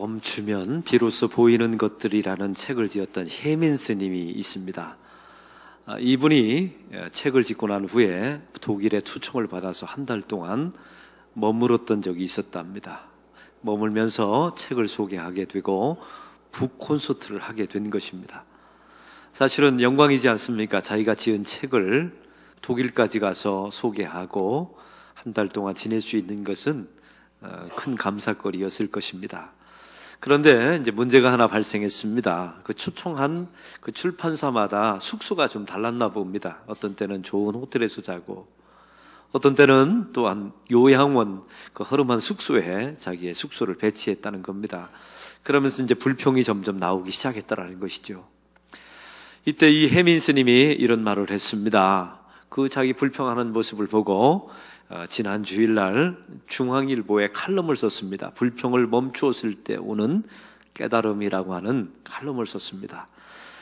멈추면 비로소 보이는 것들이라는 책을 지었던 혜민 스님이 있습니다. 이분이 책을 짓고 난 후에 독일에 투청을 받아서 한 달 동안 머물었던 적이 있었답니다. 머물면서 책을 소개하게 되고 북콘서트를 하게 된 것입니다. 사실은 영광이지 않습니까? 자기가 지은 책을 독일까지 가서 소개하고 한 달 동안 지낼 수 있는 것은 큰 감사거리였을 것입니다. 그런데 이제 문제가 하나 발생했습니다. 그 초청한 그 출판사마다 숙소가 좀 달랐나 봅니다. 어떤 때는 좋은 호텔에서 자고, 어떤 때는 또한 요양원 그 허름한 숙소에 자기의 숙소를 배치했다는 겁니다. 그러면서 이제 불평이 점점 나오기 시작했다라는 것이죠. 이때 이 혜민 스님이 이런 말을 했습니다. 그 자기 불평하는 모습을 보고 지난 주일날 중앙일보에 칼럼을 썼습니다. 불평을 멈추었을 때 오는 깨달음이라고 하는 칼럼을 썼습니다.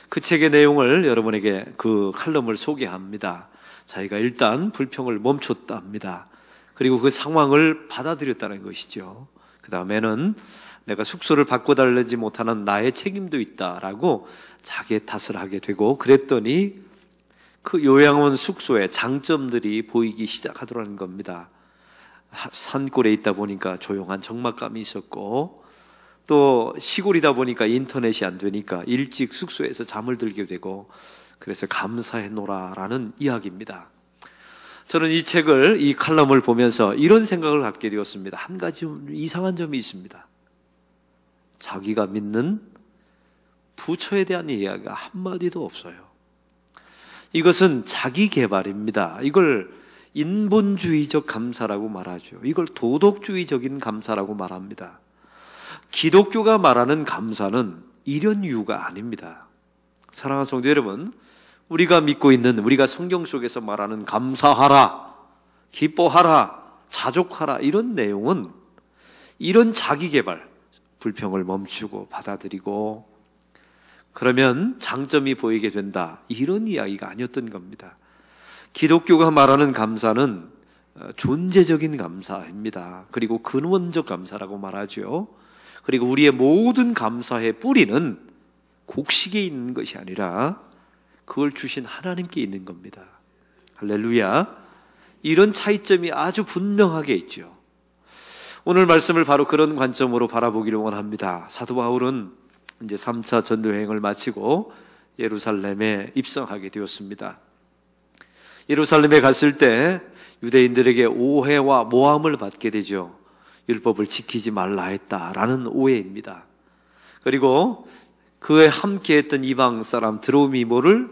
그 책의 내용을 여러분에게 그 칼럼을 소개합니다. 자기가 일단 불평을 멈췄다 합니다. 그리고 그 상황을 받아들였다는 것이죠. 그 다음에는 내가 숙소를 바꿔달라지 못하는 나의 책임도 있다라고 자기의 탓을 하게 되고, 그랬더니 그 요양원 숙소의 장점들이 보이기 시작하더라는 겁니다. 산골에 있다 보니까 조용한 적막감이 있었고, 또 시골이다 보니까 인터넷이 안 되니까 일찍 숙소에서 잠을 들게 되고, 그래서 감사해노라라는 이야기입니다. 저는 이 책을, 이 칼럼을 보면서 이런 생각을 갖게 되었습니다. 한 가지 이상한 점이 있습니다. 자기가 믿는 부처에 대한 이야기가 한마디도 없어요. 이것은 자기 개발입니다. 이걸 인본주의적 감사라고 말하죠. 이걸 도덕주의적인 감사라고 말합니다. 기독교가 말하는 감사는 이런 이유가 아닙니다. 사랑하는 성도 여러분, 우리가 믿고 있는, 우리가 성경 속에서 말하는 감사하라, 기뻐하라, 자족하라, 이런 내용은 이런 자기 개발, 불평을 멈추고 받아들이고 그러면 장점이 보이게 된다, 이런 이야기가 아니었던 겁니다. 기독교가 말하는 감사는 존재적인 감사입니다. 그리고 근원적 감사라고 말하죠. 그리고 우리의 모든 감사의 뿌리는 곡식에 있는 것이 아니라 그걸 주신 하나님께 있는 겁니다. 할렐루야. 이런 차이점이 아주 분명하게 있죠. 오늘 말씀을 바로 그런 관점으로 바라보기를 원합니다. 사도 바울은 이제 3차 전도여행을 마치고 예루살렘에 입성하게 되었습니다. 예루살렘에 갔을 때 유대인들에게 오해와 모함을 받게 되죠. 율법을 지키지 말라 했다라는 오해입니다. 그리고 그에 함께했던 이방 사람 드로미모를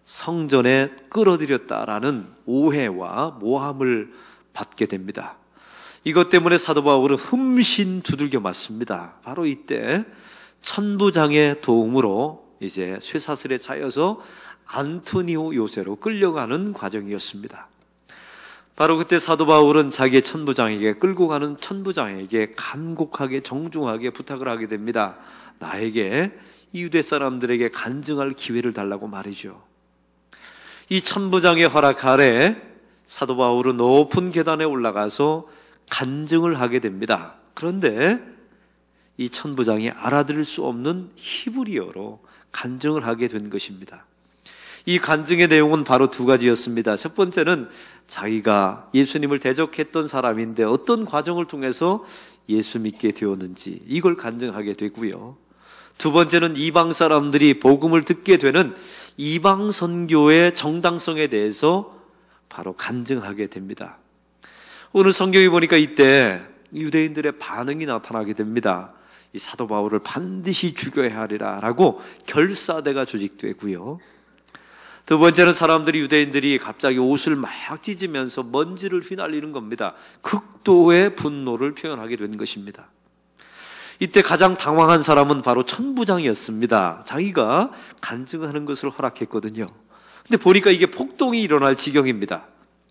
성전에 끌어들였다라는 오해와 모함을 받게 됩니다. 이것 때문에 사도 바울은 흠신 두들겨 맞습니다. 바로 이때 천부장의 도움으로 이제 쇠사슬에 차여서 안토니오 요새로 끌려가는 과정이었습니다. 바로 그때 사도 바울은 자기의 천부장에게, 끌고 가는 천부장에게 간곡하게 정중하게 부탁을 하게 됩니다. 나에게 이 유대 사람들에게 간증할 기회를 달라고 말이죠. 이 천부장의 허락 아래 사도 바울은 높은 계단에 올라가서 간증을 하게 됩니다. 그런데 이 천부장이 알아들을 수 없는 히브리어로 간증을 하게 된 것입니다. 이 간증의 내용은 바로 두 가지였습니다. 첫 번째는 자기가 예수님을 대적했던 사람인데 어떤 과정을 통해서 예수 믿게 되었는지 이걸 간증하게 되고요. 두 번째는 이방 사람들이 복음을 듣게 되는 이방 선교의 정당성에 대해서 바로 간증하게 됩니다. 오늘 성경에 보니까 이때 유대인들의 반응이 나타나게 됩니다. 이 사도 바울을 반드시 죽여야 하리라 라고 결사대가 조직되고요. 두 번째는 사람들이, 유대인들이 갑자기 옷을 막 찢으면서 먼지를 휘날리는 겁니다. 극도의 분노를 표현하게 된 것입니다. 이때 가장 당황한 사람은 바로 천부장이었습니다. 자기가 간증하는 것을 허락했거든요. 근데 보니까 이게 폭동이 일어날 지경입니다.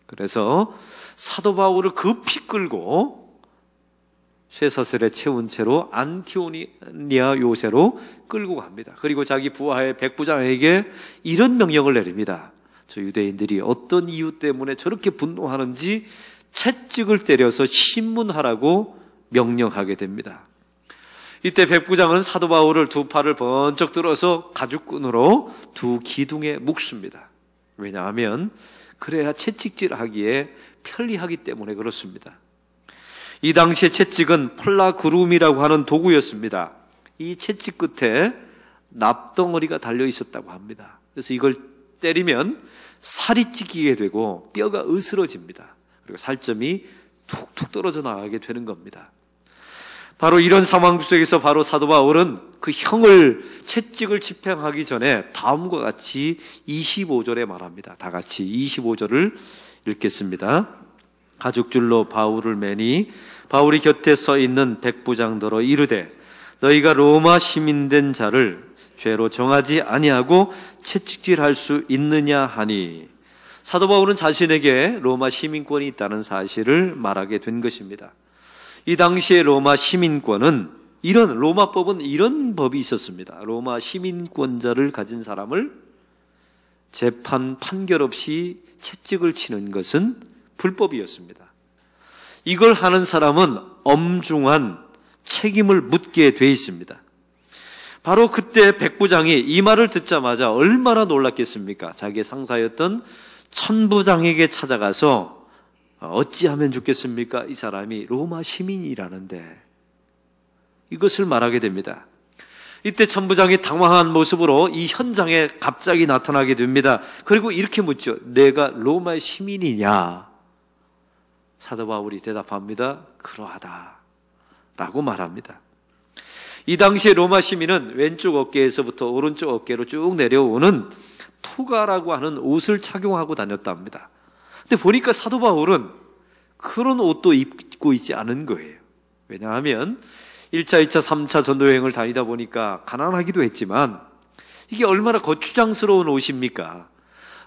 그래서 사도 바울을 급히 끌고 쇠사슬에 채운 채로 안티오니아 요새로 끌고 갑니다. 그리고 자기 부하의 백부장에게 이런 명령을 내립니다. 저 유대인들이 어떤 이유 때문에 저렇게 분노하는지 채찍을 때려서 신문하라고 명령하게 됩니다. 이때 백부장은 사도 바울을 두 팔을 번쩍 들어서 가죽끈으로 두 기둥에 묶습니다. 왜냐하면 그래야 채찍질하기에 편리하기 때문에 그렇습니다. 이 당시에 채찍은 폴라그룸이라고 하는 도구였습니다. 이 채찍 끝에 납덩어리가 달려 있었다고 합니다. 그래서 이걸 때리면 살이 찢기게 되고 뼈가 으스러집니다. 그리고 살점이 툭툭 떨어져 나가게 되는 겁니다. 바로 이런 상황 속에서 바로 사도 바울은 그 형을 채찍을 집행하기 전에 다음과 같이 25절에 말합니다. 다 같이 25절을 읽겠습니다. 가죽줄로 바울을 매니 바울이 곁에 서 있는 백부장더러 이르되 너희가 로마 시민된 자를 죄로 정하지 아니하고 채찍질할 수 있느냐 하니, 사도 바울은 자신에게 로마 시민권이 있다는 사실을 말하게 된 것입니다. 이 당시에 로마 시민권은 로마법은 이런 법이 있었습니다. 로마 시민권자를 가진 사람을 판결 없이 채찍을 치는 것은 불법이었습니다. 이걸 하는 사람은 엄중한 책임을 묻게 돼 있습니다. 바로 그때 백부장이 이 말을 듣자마자 얼마나 놀랐겠습니까? 자기의 상사였던 천부장에게 찾아가서 어찌하면 좋겠습니까? 이 사람이 로마 시민이라는데, 이것을 말하게 됩니다. 이때 천부장이 당황한 모습으로 이 현장에 갑자기 나타나게 됩니다. 그리고 이렇게 묻죠. 내가 로마 시민이냐? 사도 바울이 대답합니다. 그러하다 라고 말합니다. 이 당시에 로마 시민은 왼쪽 어깨에서부터 오른쪽 어깨로 쭉 내려오는 토가라고 하는 옷을 착용하고 다녔답니다. 근데 보니까 사도 바울은 그런 옷도 입고 있지 않은 거예요. 왜냐하면 1차, 2차, 3차 전도여행을 다니다 보니까 가난하기도 했지만 이게 얼마나 거추장스러운 옷입니까?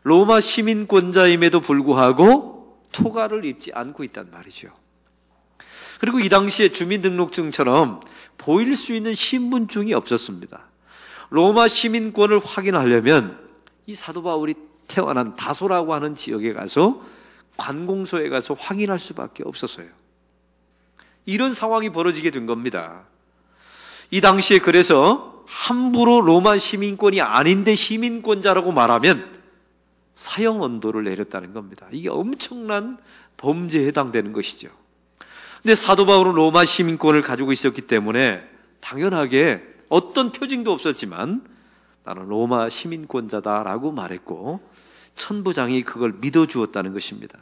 로마 시민권자임에도 불구하고 토가를 입지 않고 있단 말이죠. 그리고 이 당시에 주민등록증처럼 보일 수 있는 신분증이 없었습니다. 로마 시민권을 확인하려면 이 사도 바울이 태어난 다소라고 하는 지역에 가서 관공서에 가서 확인할 수밖에 없었어요. 이런 상황이 벌어지게 된 겁니다. 이 당시에 그래서 함부로 로마 시민권이 아닌데 시민권자라고 말하면 사형 언도를 내렸다는 겁니다. 이게 엄청난 범죄에 해당되는 것이죠. 근데 사도 바울은 로마 시민권을 가지고 있었기 때문에 당연하게 어떤 표징도 없었지만 나는 로마 시민권자다라고 말했고, 천부장이 그걸 믿어주었다는 것입니다.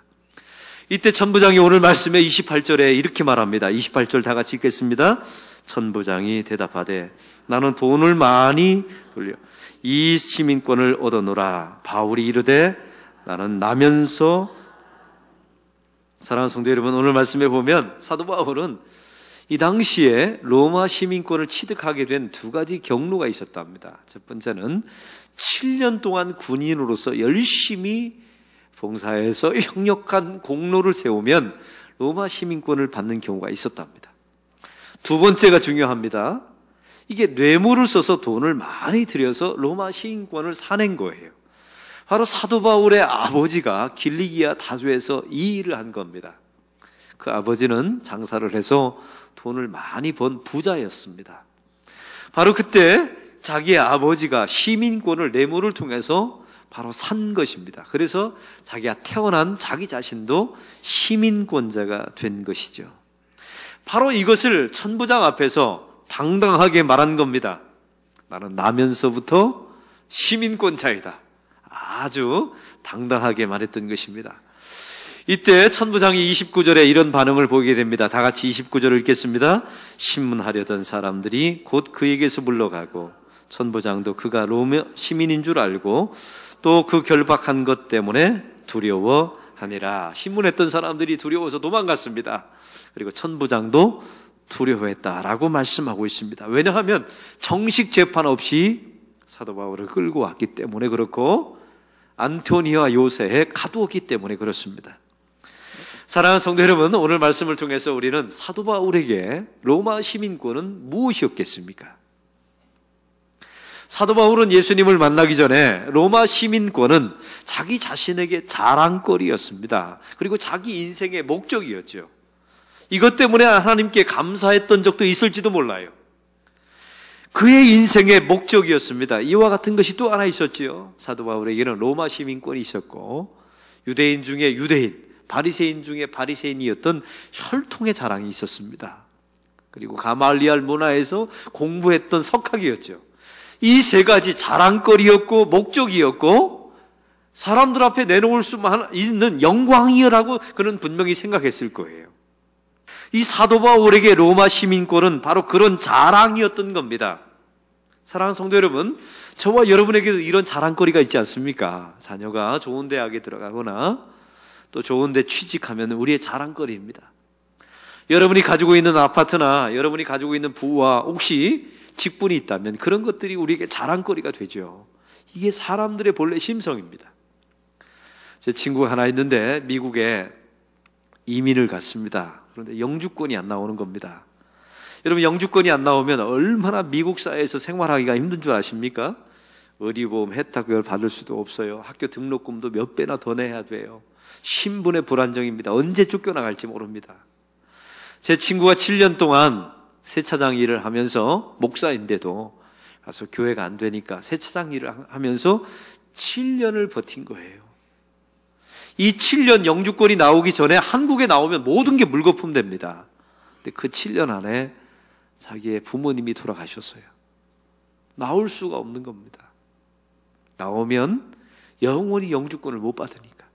이때 천부장이 오늘 말씀에 28절에 이렇게 말합니다. 28절 다 같이 읽겠습니다. 천부장이 대답하되 나는 돈을 많이 돌려 이 시민권을 얻어노라. 바울이 이르되 나는 나면서, 사랑하는 성도 여러분, 오늘 말씀에 보면 사도 바울은 이 당시에 로마 시민권을 취득하게 된 두 가지 경로가 있었답니다. 첫 번째는 7년 동안 군인으로서 열심히 봉사해서 혁력한 공로를 세우면 로마 시민권을 받는 경우가 있었답니다. 두 번째가 중요합니다. 이게 뇌물을 써서 돈을 많이 들여서 로마 시민권을 사낸 거예요. 바로 사도 바울의 아버지가 길리기아 다소에서 이 일을 한 겁니다. 그 아버지는 장사를 해서 돈을 많이 번 부자였습니다. 바로 그때 자기의 아버지가 시민권을 뇌물을 통해서 바로 산 것입니다. 그래서 자기가 태어난 자기 자신도 시민권자가 된 것이죠. 바로 이것을 천부장 앞에서 당당하게 말한 겁니다. 나는 나면서부터 시민권자이다. 아주 당당하게 말했던 것입니다. 이때 천부장이 29절에 이런 반응을 보게 됩니다. 다 같이 29절을 읽겠습니다. 신문하려던 사람들이 곧 그에게서 물러가고 천부장도 그가 로마 시민인 줄 알고 또 그 결박한 것 때문에 두려워하니라. 신문했던 사람들이 두려워서 도망갔습니다. 그리고 천부장도 두려워했다라고 말씀하고 있습니다. 왜냐하면 정식 재판 없이 사도 바울을 끌고 왔기 때문에 그렇고 안토니와 요새에 가두었기 때문에 그렇습니다. 사랑하는 성도 여러분, 오늘 말씀을 통해서 우리는 사도 바울에게 로마 시민권은 무엇이었겠습니까? 사도 바울은 예수님을 만나기 전에 로마 시민권은 자기 자신에게 자랑거리였습니다. 그리고 자기 인생의 목적이었죠. 이것 때문에 하나님께 감사했던 적도 있을지도 몰라요. 그의 인생의 목적이었습니다. 이와 같은 것이 또 하나 있었지요. 사도 바울에게는 로마 시민권이 있었고, 유대인 중에 유대인, 바리새인 중에 바리새인이었던 혈통의 자랑이 있었습니다. 그리고 가말리알 문화에서 공부했던 석학이었죠. 이 세 가지 자랑거리였고 목적이었고 사람들 앞에 내놓을 수만 있는 영광이라고 그는 분명히 생각했을 거예요. 이 사도 바울에게 로마 시민권은 바로 그런 자랑이었던 겁니다. 사랑하는 성도 여러분, 저와 여러분에게도 이런 자랑거리가 있지 않습니까? 자녀가 좋은 대학에 들어가거나 또 좋은 데 취직하면 우리의 자랑거리입니다. 여러분이 가지고 있는 아파트나 여러분이 가지고 있는 부와 혹시 직분이 있다면 그런 것들이 우리에게 자랑거리가 되죠. 이게 사람들의 본래 심성입니다. 제 친구가 하나 있는데 미국에 이민을 갔습니다. 그런데 영주권이 안 나오는 겁니다. 여러분, 영주권이 안 나오면 얼마나 미국 사회에서 생활하기가 힘든 줄 아십니까? 의료보험 혜택을 받을 수도 없어요. 학교 등록금도 몇 배나 더 내야 돼요. 신분의 불안정입니다. 언제 쫓겨나갈지 모릅니다. 제 친구가 7년 동안 세차장 일을 하면서, 목사인데도 가서 교회가 안 되니까 세차장 일을 하면서 7년을 버틴 거예요. 이 7년 영주권이 나오기 전에 한국에 나오면 모든 게 물거품 됩니다. 근데 그 7년 안에 자기의 부모님이 돌아가셨어요. 나올 수가 없는 겁니다. 나오면 영원히 영주권을 못 받으니까.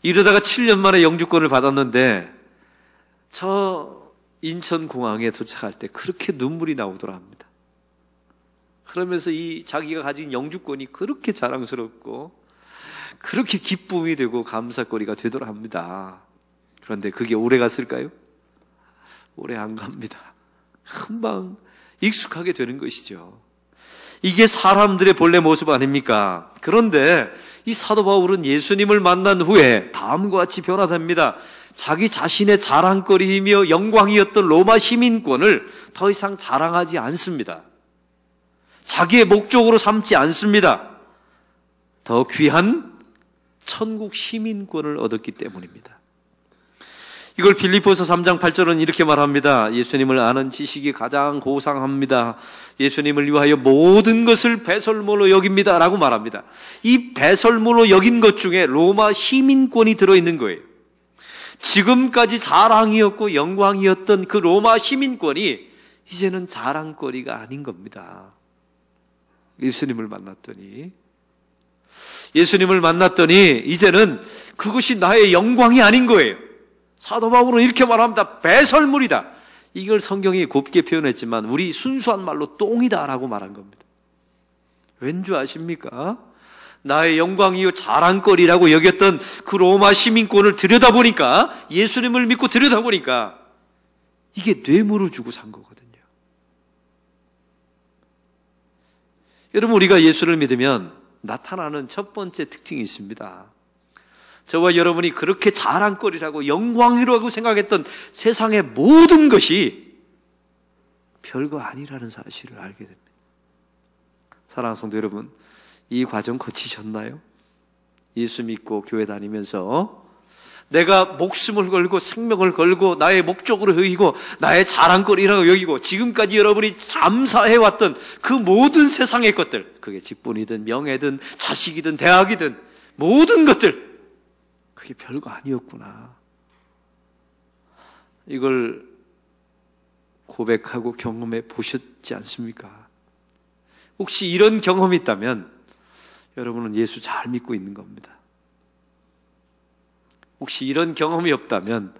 이러다가 7년 만에 영주권을 받았는데 저 인천공항에 도착할 때 그렇게 눈물이 나오더라 합니다. 그러면서 이 자기가 가진 영주권이 그렇게 자랑스럽고 그렇게 기쁨이 되고 감사거리가 되더라 합니다. 그런데 그게 오래 갔을까요? 오래 안 갑니다. 금방 익숙하게 되는 것이죠. 이게 사람들의 본래 모습 아닙니까? 그런데 이 사도 바울은 예수님을 만난 후에 다음과 같이 변화됩니다. 자기 자신의 자랑거리이며 영광이었던 로마 시민권을 더 이상 자랑하지 않습니다. 자기의 목적으로 삼지 않습니다. 더 귀한 천국 시민권을 얻었기 때문입니다. 이걸 빌립보서 3장 8절은 이렇게 말합니다. 예수님을 아는 지식이 가장 고상합니다. 예수님을 위하여 모든 것을 배설물로 여깁니다 라고 말합니다. 이 배설물로 여긴 것 중에 로마 시민권이 들어있는 거예요. 지금까지 자랑이었고 영광이었던 그 로마 시민권이 이제는 자랑거리가 아닌 겁니다. 예수님을 만났더니 이제는 그것이 나의 영광이 아닌 거예요. 사도 바울은 이렇게 말합니다. 배설물이다. 이걸 성경이 곱게 표현했지만 우리 순수한 말로 똥이다라고 말한 겁니다. 왠지 아십니까? 나의 영광이요 자랑거리라고 여겼던 그 로마 시민권을 들여다보니까, 예수님을 믿고 들여다보니까 이게 뇌물을 주고 산 거거든요. 여러분, 우리가 예수를 믿으면 나타나는 첫 번째 특징이 있습니다. 저와 여러분이 그렇게 자랑거리라고 영광이라고 생각했던 세상의 모든 것이 별거 아니라는 사실을 알게 됩니다. 사랑하는 성도 여러분, 이 과정 거치셨나요? 예수 믿고 교회 다니면서 내가 목숨을 걸고 생명을 걸고 나의 목적으로 여기고 나의 자랑거리라고 여기고 지금까지 여러분이 감사해왔던 그 모든 세상의 것들, 그게 직분이든 명예든 자식이든 대학이든 모든 것들, 그게 별거 아니었구나. 이걸 고백하고 경험해 보셨지 않습니까? 혹시 이런 경험이 있다면 여러분은 예수 잘 믿고 있는 겁니다. 혹시 이런 경험이 없다면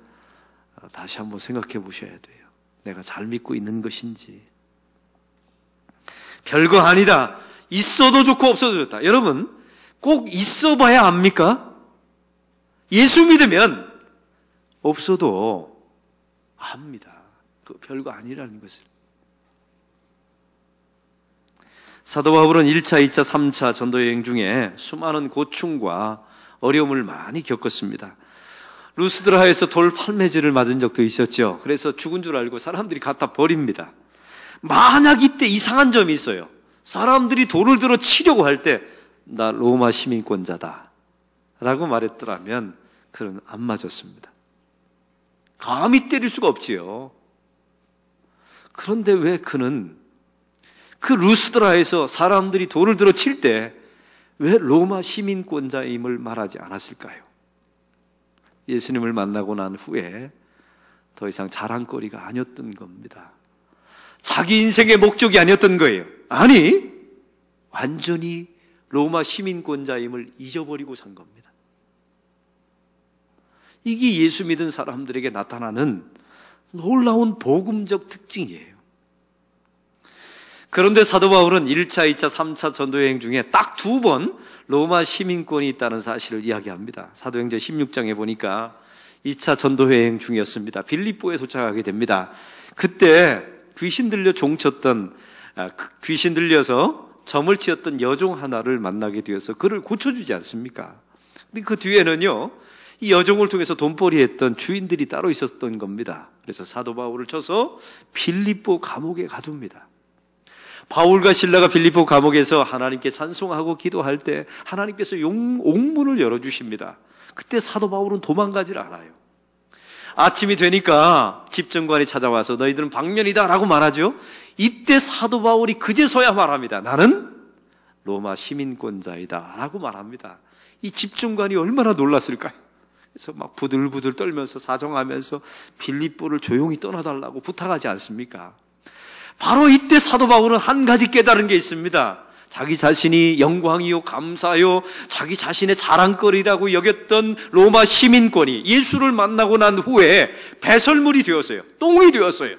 다시 한번 생각해 보셔야 돼요. 내가 잘 믿고 있는 것인지. 별거 아니다. 있어도 좋고 없어도 좋다. 여러분, 꼭 있어 봐야 압니까? 예수 믿으면 없어도 압니다. 그 별거 아니라는 것을. 사도 바울은 1차, 2차, 3차 전도여행 중에 수많은 고충과 어려움을 많이 겪었습니다. 루스드라에서 돌 팔매질을 맞은 적도 있었죠. 그래서 죽은 줄 알고 사람들이 갖다 버립니다. 만약 이때 이상한 점이 있어요. 사람들이 돌을 들어 치려고 할 때 나 로마 시민권자다 라고 말했더라면 그는 안 맞았습니다. 감히 때릴 수가 없지요. 그런데 왜 그는 그 루스드라에서 사람들이 돌을 들어 칠 때 왜 로마 시민권자임을 말하지 않았을까요? 예수님을 만나고 난 후에 더 이상 자랑거리가 아니었던 겁니다. 자기 인생의 목적이 아니었던 거예요. 아니, 완전히 로마 시민권자임을 잊어버리고 산 겁니다. 이게 예수 믿은 사람들에게 나타나는 놀라운 복음적 특징이에요. 그런데 사도 바울은 1차, 2차, 3차 전도여행 중에 딱 2번 로마 시민권이 있다는 사실을 이야기합니다. 사도행전 16장에 보니까 2차 전도여행 중이었습니다. 빌립보에 도착하게 됩니다. 그때 귀신 들려서 점을 치었던 여종 하나를 만나게 되어서 그를 고쳐주지 않습니까? 근데 그 뒤에는요, 이 여종을 통해서 돈벌이했던 주인들이 따로 있었던 겁니다. 그래서 사도 바울을 쳐서 빌립보 감옥에 가둡니다. 바울과 실라가 빌립보 감옥에서 하나님께 찬송하고 기도할 때 하나님께서 옥문을 열어주십니다. 그때 사도 바울은 도망가질 않아요. 아침이 되니까 집정관이 찾아와서 너희들은 방면이다 라고 말하죠. 이때 사도 바울이 그제서야 말합니다. 나는 로마 시민권자이다 라고 말합니다. 이 집정관이 얼마나 놀랐을까요? 그래서 막 부들부들 떨면서 사정하면서 빌립보를 조용히 떠나달라고 부탁하지 않습니까? 바로 이때 사도 바울은 한 가지 깨달은 게 있습니다. 자기 자신이 영광이요 감사요 자기 자신의 자랑거리라고 여겼던 로마 시민권이 예수를 만나고 난 후에 배설물이 되었어요. 똥이 되었어요.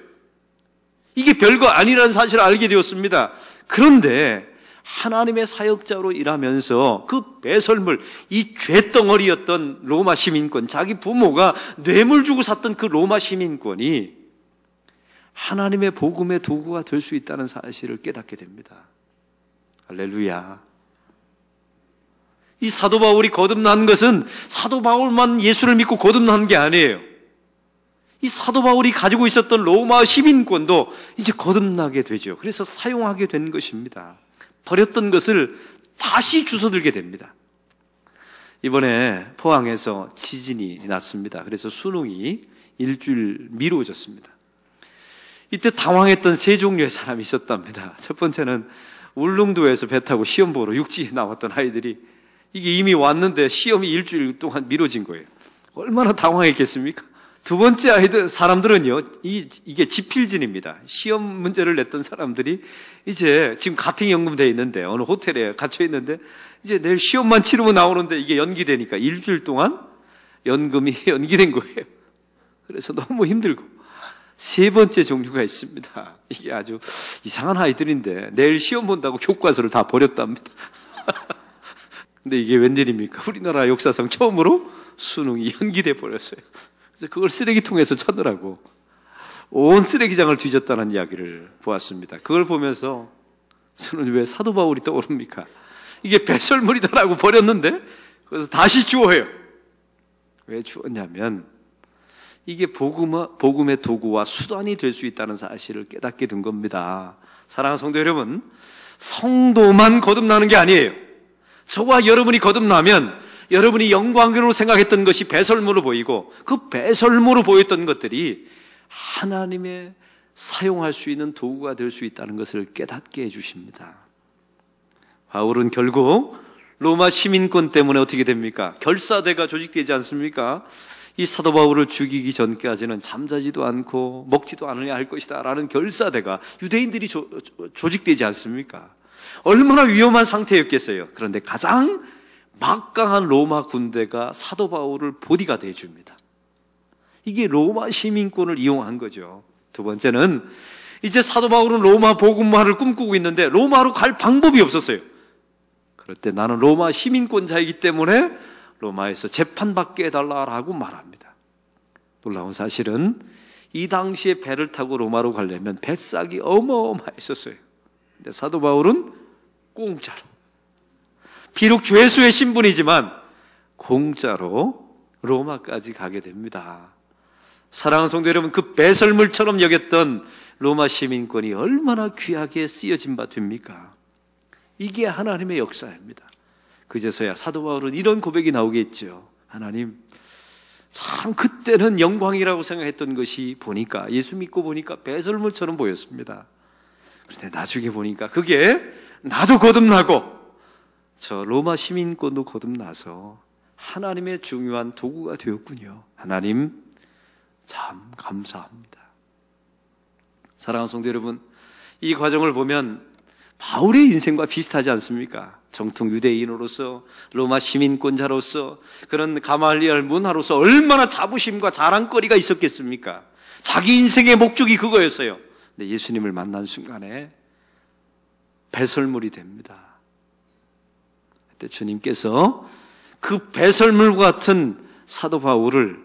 이게 별거 아니라는 사실을 알게 되었습니다. 그런데 하나님의 사역자로 일하면서 그 배설물, 이 죄덩어리였던 로마 시민권, 자기 부모가 뇌물 주고 샀던 그 로마 시민권이 하나님의 복음의 도구가 될 수 있다는 사실을 깨닫게 됩니다. 할렐루야. 이 사도 바울이 거듭난 것은 사도 바울만 예수를 믿고 거듭난 게 아니에요. 이 사도 바울이 가지고 있었던 로마 시민권도 이제 거듭나게 되죠. 그래서 사용하게 된 것입니다. 버렸던 것을 다시 주워들게 됩니다. 이번에 포항에서 지진이 났습니다. 그래서 수능이 일주일 미뤄졌습니다. 이때 당황했던 세 종류의 사람이 있었답니다. 첫 번째는 울릉도에서 배 타고 시험 보러 육지에 나왔던 아이들이 이게 이미 왔는데 시험이 일주일 동안 미뤄진 거예요. 얼마나 당황했겠습니까? 두 번째 사람들은요, 이게 지필진입니다. 시험 문제를 냈던 사람들이 이제 지금 가택연금돼 있는데 어느 호텔에 갇혀 있는데 이제 내일 시험만 치르면 나오는데 이게 연기되니까 일주일 동안 연금이 연기된 거예요. 그래서 너무 힘들고. 세 번째 종류가 있습니다. 이게 아주 이상한 아이들인데 내일 시험 본다고 교과서를 다 버렸답니다. 근데 이게 웬일입니까? 우리나라 역사상 처음으로 수능이 연기돼 버렸어요. 그래서 그걸 쓰레기통에서 찾느라고 온 쓰레기장을 뒤졌다는 이야기를 보았습니다. 그걸 보면서 저는 왜 사도 바울이 떠오릅니까? 이게 배설물이다라고 버렸는데 그래서 다시 주워요. 왜 주웠냐면 이게 복음의 도구와 수단이 될 수 있다는 사실을 깨닫게 된 겁니다. 사랑하는 성도 여러분, 성도만 거듭나는 게 아니에요. 저와 여러분이 거듭나면 여러분이 영광으로 생각했던 것이 배설물로 보이고 그 배설물로 보였던 것들이 하나님의 사용할 수 있는 도구가 될 수 있다는 것을 깨닫게 해주십니다. 바울은 결국 로마 시민권 때문에 어떻게 됩니까? 결사대가 조직되지 않습니까? 이 사도 바울을 죽이기 전까지는 잠자지도 않고 먹지도 않으려 할 것이다 라는 결사대가 유대인들이 조직되지 않습니까? 얼마나 위험한 상태였겠어요. 그런데 가장 막강한 로마 군대가 사도 바울을 보디가드 해줍니다. 이게 로마 시민권을 이용한 거죠. 두 번째는 이제 사도 바울은 로마 복음화를 꿈꾸고 있는데 로마로 갈 방법이 없었어요. 그럴 때 나는 로마 시민권자이기 때문에 로마에서 재판받게 해달라고 말합니다. 놀라운 사실은 이 당시에 배를 타고 로마로 가려면 배싹이 어마어마했었어요. 근데 사도 바울은 공짜로, 비록 죄수의 신분이지만 공짜로 로마까지 가게 됩니다. 사랑하는 성도 여러분, 그 배설물처럼 여겼던 로마 시민권이 얼마나 귀하게 쓰여진 바 됩니까? 이게 하나님의 역사입니다. 그제서야 사도 바울은 이런 고백이 나오겠죠. 하나님, 참 그때는 영광이라고 생각했던 것이 보니까 예수 믿고 보니까 배설물처럼 보였습니다. 그런데 나중에 보니까 그게 나도 거듭나고 저 로마 시민권도 거듭나서 하나님의 중요한 도구가 되었군요. 하나님 참 감사합니다. 사랑하는 성도 여러분, 이 과정을 보면 바울의 인생과 비슷하지 않습니까? 정통 유대인으로서, 로마 시민권자로서, 그런 가말리엘 문화로서 얼마나 자부심과 자랑거리가 있었겠습니까? 자기 인생의 목적이 그거였어요. 근데 예수님을 만난 순간에 배설물이 됩니다. 그때 주님께서 그 배설물과 같은 사도 바울을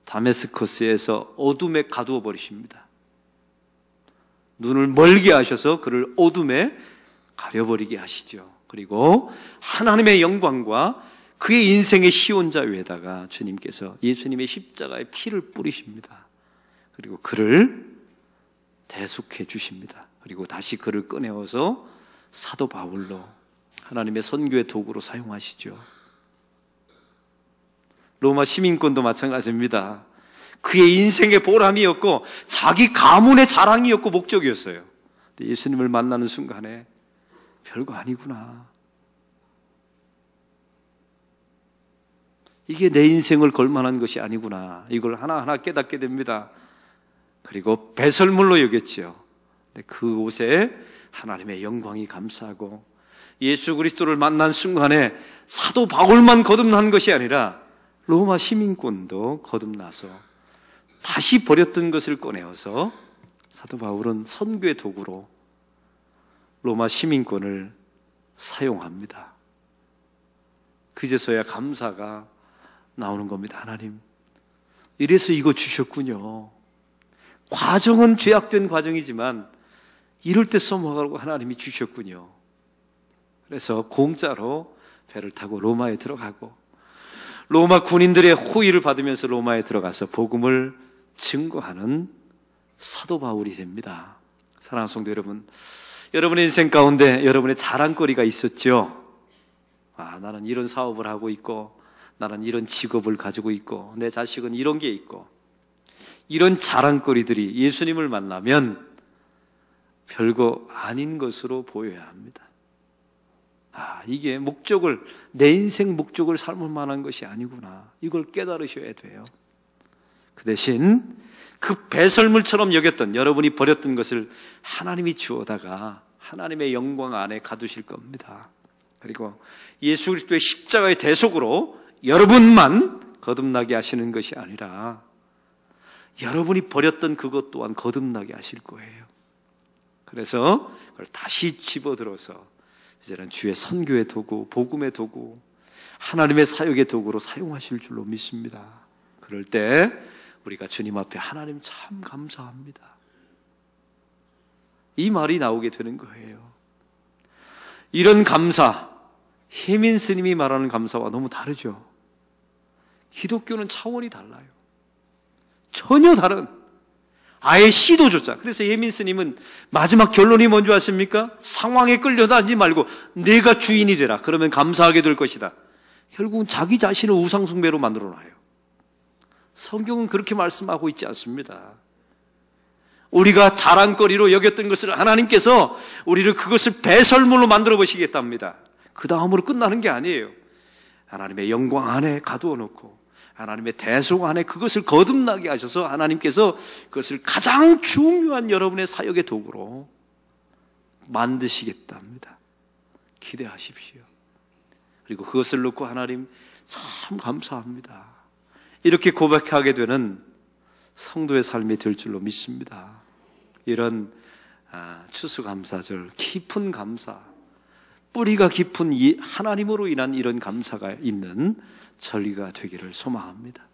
다메스커스에서 어둠에 가두어 버리십니다. 눈을 멀게 하셔서 그를 어둠에 가려버리게 하시죠. 그리고 하나님의 영광과 그의 인생의 시온자 위에다가 주님께서 예수님의 십자가의 피를 뿌리십니다. 그리고 그를 대속해 주십니다. 그리고 다시 그를 꺼내어서 사도 바울로 하나님의 선교의 도구로 사용하시죠. 로마 시민권도 마찬가지입니다. 그의 인생의 보람이었고 자기 가문의 자랑이었고 목적이었어요. 근데 예수님을 만나는 순간에 별거 아니구나. 이게 내 인생을 걸만한 것이 아니구나. 이걸 하나하나 깨닫게 됩니다. 그리고 배설물로 여겼지요. 근데 그 옷에 하나님의 영광이 감싸고 예수 그리스도를 만난 순간에 사도 바울만 거듭난 것이 아니라 로마 시민권도 거듭나서 다시 버렸던 것을 꺼내어서 사도 바울은 선교의 도구로 로마 시민권을 사용합니다. 그제서야 감사가 나오는 겁니다. 하나님, 이래서 이거 주셨군요. 과정은 죄악된 과정이지만 이럴 때 써먹으라고 하나님이 주셨군요. 그래서 공짜로 배를 타고 로마에 들어가고 로마 군인들의 호의를 받으면서 로마에 들어가서 복음을 증거하는 사도 바울이 됩니다. 사랑하는 성도 여러분, 여러분의 인생 가운데 여러분의 자랑거리가 있었죠? 나는 이런 사업을 하고 있고 나는 이런 직업을 가지고 있고 내 자식은 이런 게 있고 이런 자랑거리들이 예수님을 만나면 별거 아닌 것으로 보여야 합니다. 이게 목적을, 내 인생 목적을 삶을 만한 것이 아니구나. 이걸 깨달으셔야 돼요. 그 대신 그 배설물처럼 여겼던, 여러분이 버렸던 것을 하나님이 주어다가 하나님의 영광 안에 가두실 겁니다. 그리고 예수 그리스도의 십자가의 대속으로 여러분만 거듭나게 하시는 것이 아니라 여러분이 버렸던 그것 또한 거듭나게 하실 거예요. 그래서 그걸 다시 집어들어서 이제는 주의 선교의 도구, 복음의 도구, 하나님의 사역의 도구로 사용하실 줄로 믿습니다. 그럴 때 우리가 주님 앞에 하나님 참 감사합니다. 이 말이 나오게 되는 거예요. 이런 감사, 혜민 스님이 말하는 감사와 너무 다르죠. 기독교는 차원이 달라요. 전혀 다른, 아예 시도조차. 그래서 예민 스님은 마지막 결론이 뭔지 아십니까? 상황에 끌려다니지 말고 내가 주인이 되라. 그러면 감사하게 될 것이다. 결국은 자기 자신을 우상숭배로 만들어놔요. 성경은 그렇게 말씀하고 있지 않습니다. 우리가 자랑거리로 여겼던 것을 하나님께서 우리를 그것을 배설물로 만들어 보시겠답니다. 그 다음으로 끝나는 게 아니에요. 하나님의 영광 안에 가두어 놓고 하나님의 대속 안에 그것을 거듭나게 하셔서 하나님께서 그것을 가장 중요한 여러분의 사역의 도구로 만드시겠답니다. 기대하십시오. 그리고 그것을 놓고 하나님 참 감사합니다. 이렇게 고백하게 되는 성도의 삶이 될 줄로 믿습니다. 이런 추수감사절, 깊은 감사, 뿌리가 깊은 하나님으로 인한 이런 감사가 있는 절기가 되기를 소망합니다.